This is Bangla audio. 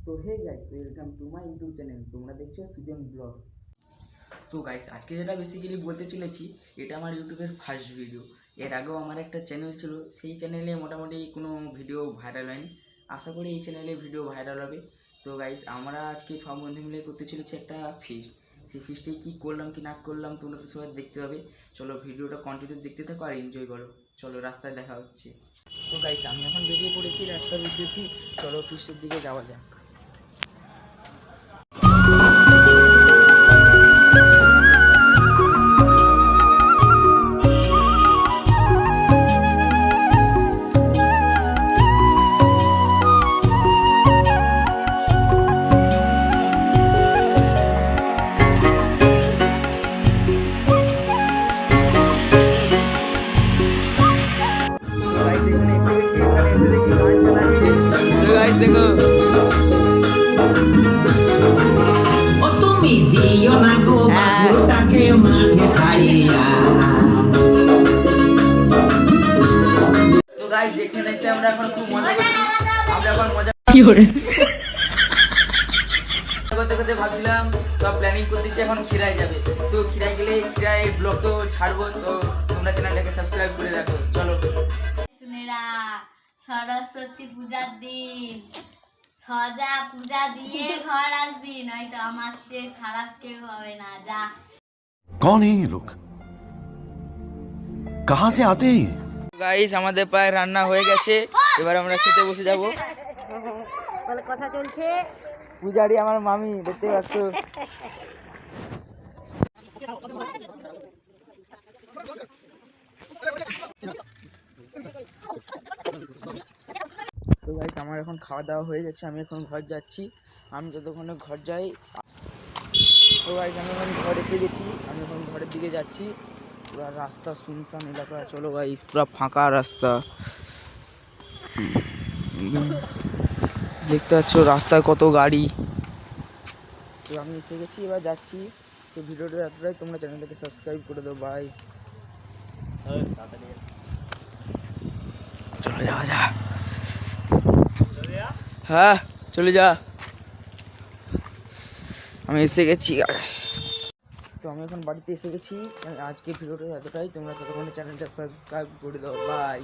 তো hey guys, welcome to my YouTube channel. তোমরা দেখছো সুজন ব্লগ। তো গাইস, আজকে যেটা বেসিক্যালি বলতে চলেছি, এটা আমার ইউটিউবের ফার্স্ট ভিডিও। এর আগেও আমার একটা চ্যানেল ছিল, সেই চ্যানেলে মোটামুটি কোনো ভিডিও ভাইরাল হয়নি। আশা করি এই চ্যানেলে ভিডিও ভাইরাল হবে। তো গাইস, আমরা আজকে সব বন্ধু মিলে করতে চলেছি একটা ফিস্ট। সেই ফিস্টে কী করলাম কি না করলাম তোমরা তো সবাই দেখতে পাবে। চলো ভিডিওটা কন্টিনিউ দেখতে থাকো আর এনজয় করো। চলো রাস্তায় দেখা হচ্ছে। তো গাইস, আমি এখন বেরিয়ে পড়েছি রাস্তার উদ্দেশ্যে। চলো ফিস্টের দিকে যাওয়া যাক। দেখো ও তুমি দিও না গো বাবুটাকে মাঠে ছাড়িয়া। তো গাইস, এখানে এসে আমরা এখন খুব মজা করছি। আমরা এখন মজা কি করে করতে করতে ভাবছিলাম, সব প্ল্যানিং করতেছি এখন খিরায় যাবে। তো খিরায় গেলে খিরায় ব্লগ তো ছাড়বো। তো তোমরা চ্যানেলটাকে সাবস্ক্রাইব করে রাখো। চলো শুনেরা, সরস্বতী পূজার দিন সজা পূজা দিয়ে ঘর আসবি, নয়তো আমার চেয়ে খারাপ কেউ হবে না। যা। कौन है ये लोग कहां से आते हैं গাইস, আমাদের প্রায় রান্না হয়ে গেছে, এবার আমরা খেতে বসে যাব। কথা চলছে। পূজারি আমার মামি, দেখতে পাচ্ছ। তো গাইস, আমার এখন খাওয়া দাওয়া হয়ে গেছে, আমি এখন ঘর যাচ্ছি। আমি যতক্ষণে ঘর যাই। তো গাইস, আমি এখন ঘর এসে গেছি, আমি এখন ঘরের দিকে যাচ্ছি। পুরো রাস্তা শুনশান এলাকা। চলো গাইস, পুরো ফাঁকা রাস্তা, দেখতে পাচ্ছ রাস্তায় কত গাড়ি। তো আমি এসে গেছি, এবার যাচ্ছি। তো ভিডিওটা এতটাই, তোমরা চ্যানেলটাকে সাবস্ক্রাইব করে দাও। বাই। চলে যাওয়া যা। হ্যাঁ, চলে যা। আমি এসে গেছি। তো আমি এখন বাড়িতে এসে গেছি। আজকে ভিডিওটা এতটাই, তোমরা ততক্ষণে চ্যানেলটা সাবস্ক্রাইব করে দাও। বাই।